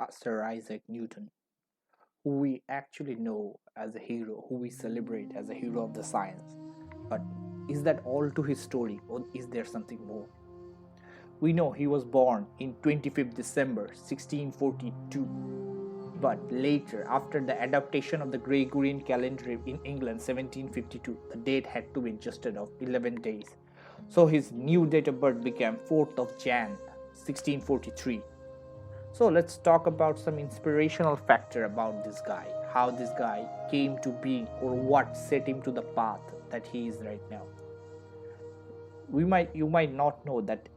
Sir Isaac Newton, who we actually know as a hero, who we celebrate as a hero of the science. But is that all to his story, or is there something more? We know he was born in 25th December 1642, but later, after the adaptation of the Gregorian calendar in England 1752, the date had to be adjusted of 11 days. So his new date of birth became 4th of Jan 1643. So let's talk about some inspirational factor about this guy, how this guy came to be or what set him to the path that he is right now. You might not know that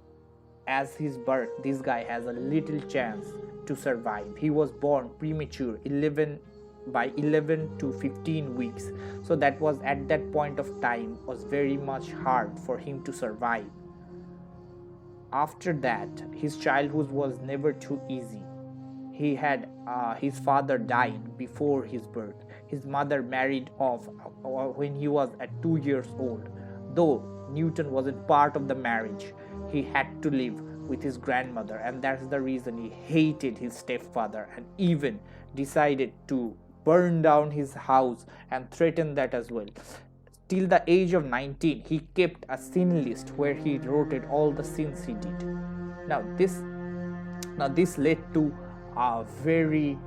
as his birth this guy has a little chance to survive. He was born premature 11 by 11 to 15 weeks, so that was at that point of time was very much hard for him to survive. After that, his childhood was never too easy. He had his father died before his birth. His mother married off when he was at 2 years old. Though Newton wasn't part of the marriage, he had to live with his grandmother, and that's the reason he hated his stepfather and even decided to burn down his house and threaten that as well. Till the age of 19, he kept a sin list where he wrote all the sins he did. Now this led to a very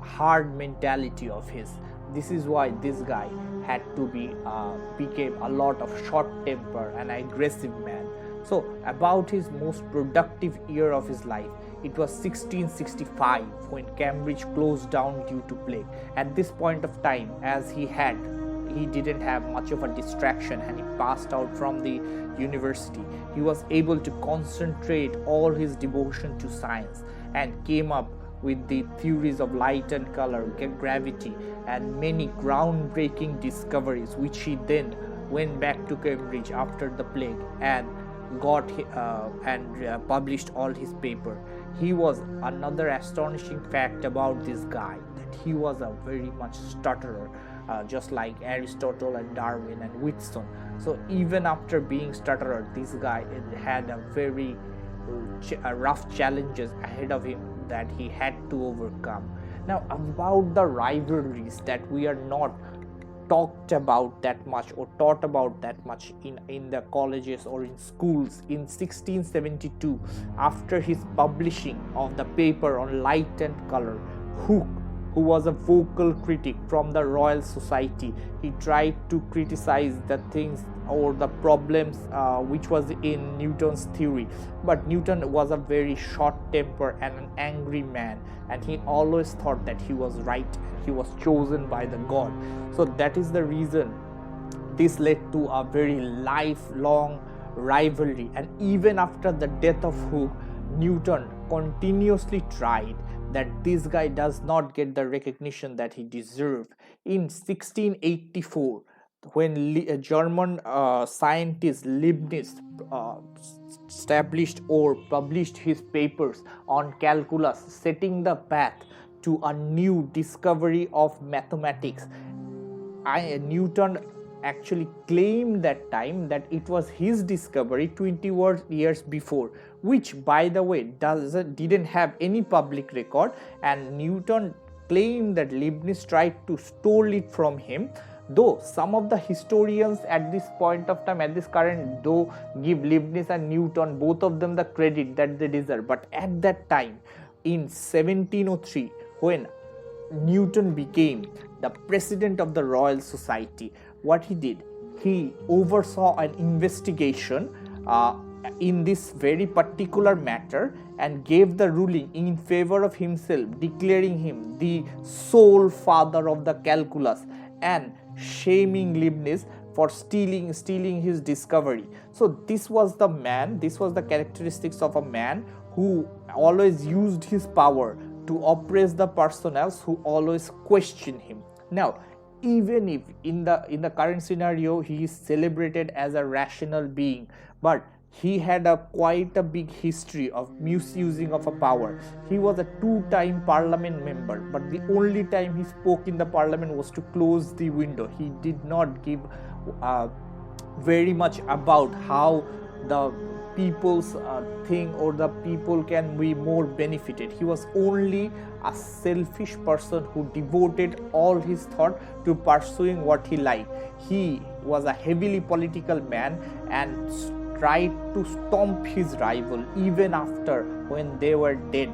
hard mentality of his. This is why this guy had to became a lot of short temper and aggressive man. So about his most productive year of his life, it was 1665 when Cambridge closed down due to plague. At this point of time, as he didn't have much of a distraction and he passed out from the university, he was able to concentrate all his devotion to science and came up with the theories of light and color, gravity, and many groundbreaking discoveries, which he then went back to Cambridge after the plague and got published all his paper. He was another astonishing fact about this guy, that he was a very much stutterer, just like Aristotle and Darwin and Whitson. So even after being stutterer, this guy had a very rough challenges ahead of him that he had to overcome. Now about the rivalries that we are not talked about that much or taught about that much in the colleges or in schools. In 1672, after his publishing of the paper on light and color, Hooke, who was a vocal critic from the Royal Society, he tried to criticize the things or the problems which was in Newton's theory. But Newton was a very short temper and an angry man, and he always thought that he was right, he was chosen by the god. So that is the reason this led to a very lifelong rivalry. And even after the death of Hooke, Newton continuously tried that this guy does not get the recognition that he deserved. In 1684, when a German scientist Leibniz established or published his papers on calculus, setting the path to a new discovery of mathematics, Newton actually claimed that time that it was his discovery 20 years before, which by the way didn't have any public record, and Newton claimed that Leibniz tried to steal it from him. Though some of the historians at this point of time, at this current, though give Leibniz and Newton, both of them, the credit that they deserve, but at that time in 1703, when Newton became the president of the Royal Society, what he did, he oversaw an investigation in this very particular matter and gave the ruling in favor of himself, declaring him the sole father of the calculus and shaming Leibniz for stealing his discovery. So this was the man, this was the characteristics of a man who always used his power to oppress the personals who always question him. Now even if in the current scenario he is celebrated as a rational being, but he had quite a big history of misusing of a power. He was a 2-time parliament member, but the only time he spoke in the parliament was to close the window. He did not give very much about how the people's thing, or the people can be more benefited. He was only a selfish person who devoted all his thought to pursuing what he liked. He was a heavily political man and tried to stomp his rival even after when they were dead.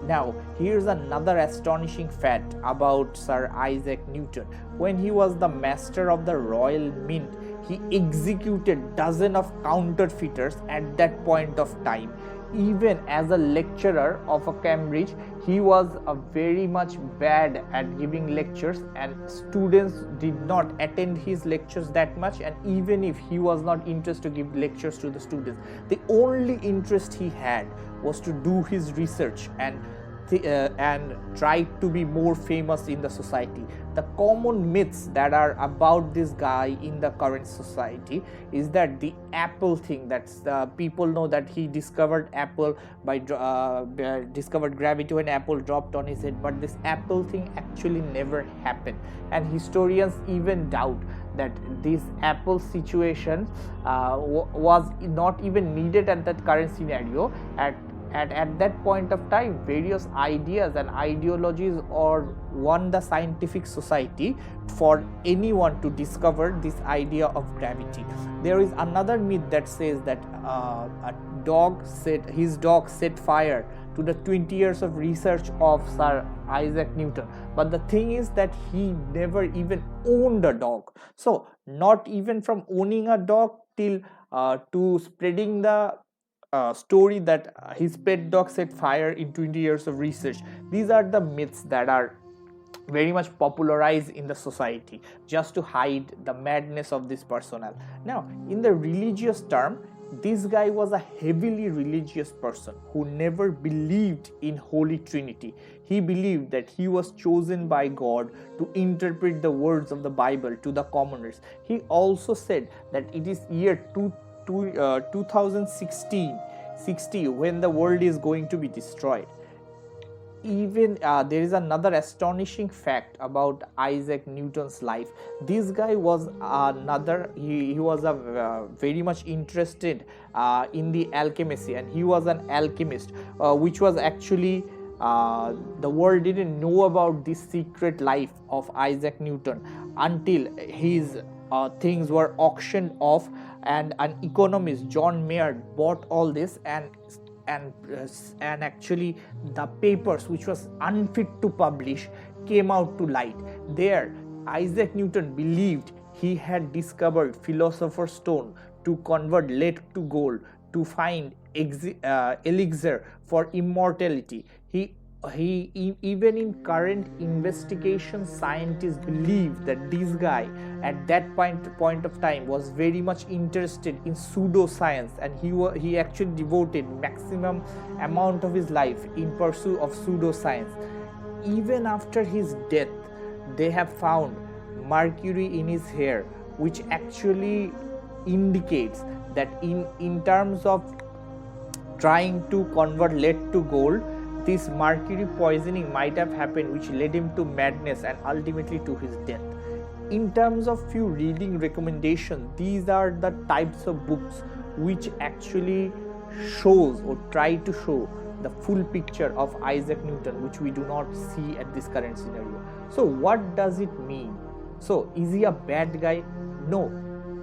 Now, here's another astonishing fact about Sir Isaac Newton. When he was the master of the Royal Mint, he executed dozens of counterfeiters at that point of time. Even as a lecturer of a Cambridge, he was very much bad at giving lectures, and students did not attend his lectures that much. And even if he was not interested to give lectures to the students, the only interest he had was to do his research and try to be more famous in the society. The common myths that are about this guy in the current society is that the apple thing, that's people know that he discovered apple by discovered gravity when apple dropped on his head, but this apple thing actually never happened, and historians even doubt that this apple situation was not even needed at that current scenario. At that point of time, various ideas and ideologies won the scientific society for anyone to discover this idea of gravity. There is another myth that says that his dog set fire to the 20 years of research of Sir Isaac Newton. But the thing is that he never even owned a dog. So not even from owning a dog till to spreading the story that his pet dog set fire in 20 years of research. These are the myths that are very much popularized in the society just to hide the madness of this personnel. Now, in the religious term, this guy was a heavily religious person who never believed in Holy Trinity. He believed that he was chosen by God to interpret the words of the Bible to the commoners. He also said that it is year 2060 when the world is going to be destroyed. Even there is another astonishing fact about Isaac Newton's life. This guy was he was a very much interested in the alchemy, and he was an alchemist, which was actually the world didn't know about this secret life of Isaac Newton until his things were auctioned off, and an economist, John Maynard, bought all this, and actually the papers which was unfit to publish came out to light. There Isaac Newton believed he had discovered philosopher's stone to convert lead to gold, to find elixir for immortality. Even in current investigation, scientists believe that this guy at that point of time was very much interested in pseudoscience, and he actually devoted maximum amount of his life in pursuit of pseudoscience. Even after his death, they have found mercury in his hair, which actually indicates that in terms of trying to convert lead to gold, this mercury poisoning might have happened, which led him to madness and ultimately to his death. In terms of few reading recommendations, these are the types of books which actually shows or try to show the full picture of Isaac Newton, which we do not see at this current scenario. So what does it mean? So is he a bad guy? No.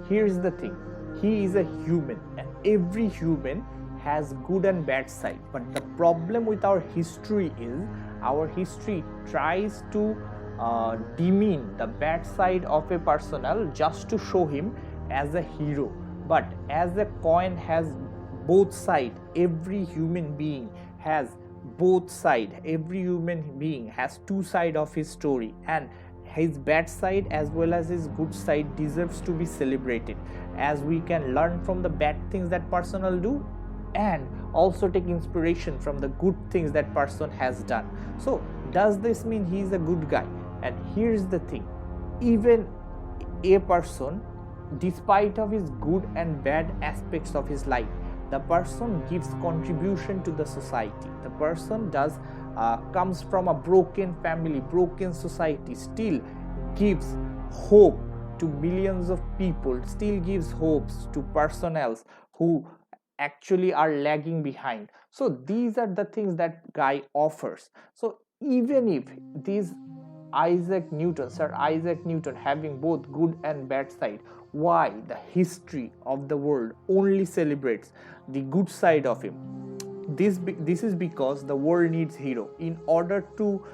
Here's the thing. He is a human, and every human has good and bad side. But the problem with our history is our history tries to demean the bad side of a personnel just to show him as a hero. But as a coin has both sides, every human being has both sides. Every human being has two sides of his story, and his bad side as well as his good side deserves to be celebrated, as we can learn from the bad things that personnel do and also take inspiration from the good things that person has done. So does this mean he is a good guy? And here's the thing, even a person, despite of his good and bad aspects of his life, the person gives contribution to the society. The person comes from a broken family, broken society, still gives hope to millions of people, still gives hopes to personnels who actually are lagging behind. So these are the things that guy offers. So even if these Sir Isaac Newton, having both good and bad side, why the history of the world only celebrates the good side of him? This is because the world needs hero in order to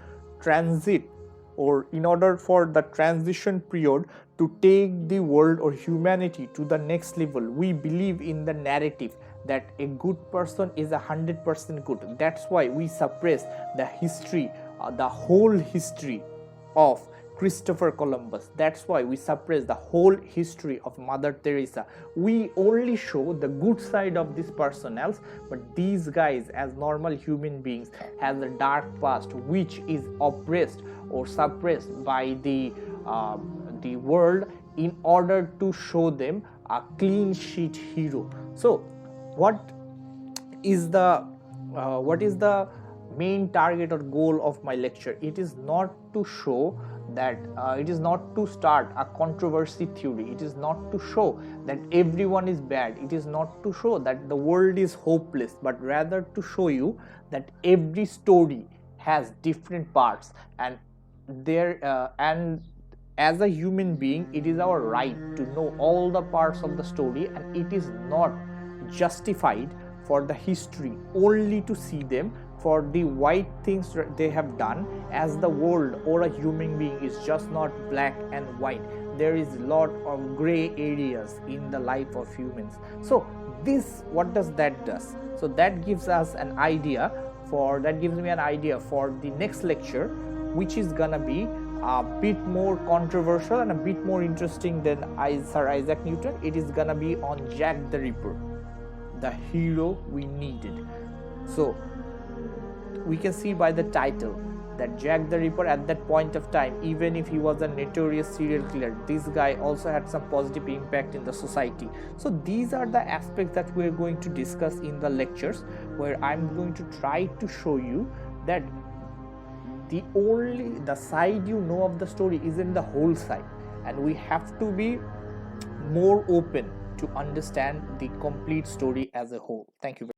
transit, or in order for the transition period to take the world or humanity to the next level. We believe in the narrative that a good person is 100% good. That's why we suppress the history, the whole history of Christopher Columbus. That's why we suppress the whole history of Mother Teresa. We only show the good side of these personnels, but these guys, as normal human beings, has a dark past which is oppressed or suppressed by the world in order to show them a clean sheet hero. So, what is the main target or goal of my lecture? It is not to show that it is not to start a controversy theory. It is not to show that everyone is bad. It is not to show that the world is hopeless, but rather to show you that every story has different parts, and as a human being, it is our right to know all the parts of the story, and it is not justified for the history only to see them for the white things they have done, as the world or a human being is just not black and white. There is a lot of gray areas in the life of humans. So what does that does? So that gives us an idea gives me an idea for the next lecture, which is gonna be a bit more controversial and a bit more interesting than Sir Isaac Newton. It is gonna be on Jack the Ripper, the hero we needed. So we can see by the title that Jack the Ripper, at that point of time, even if he was a notorious serial killer, this guy also had some positive impact in the society. So these are the aspects that we're going to discuss in the lectures, where I'm going to try to show you that the side you know of the story isn't the whole side, and we have to be more open to understand the complete story as a whole. Thank you.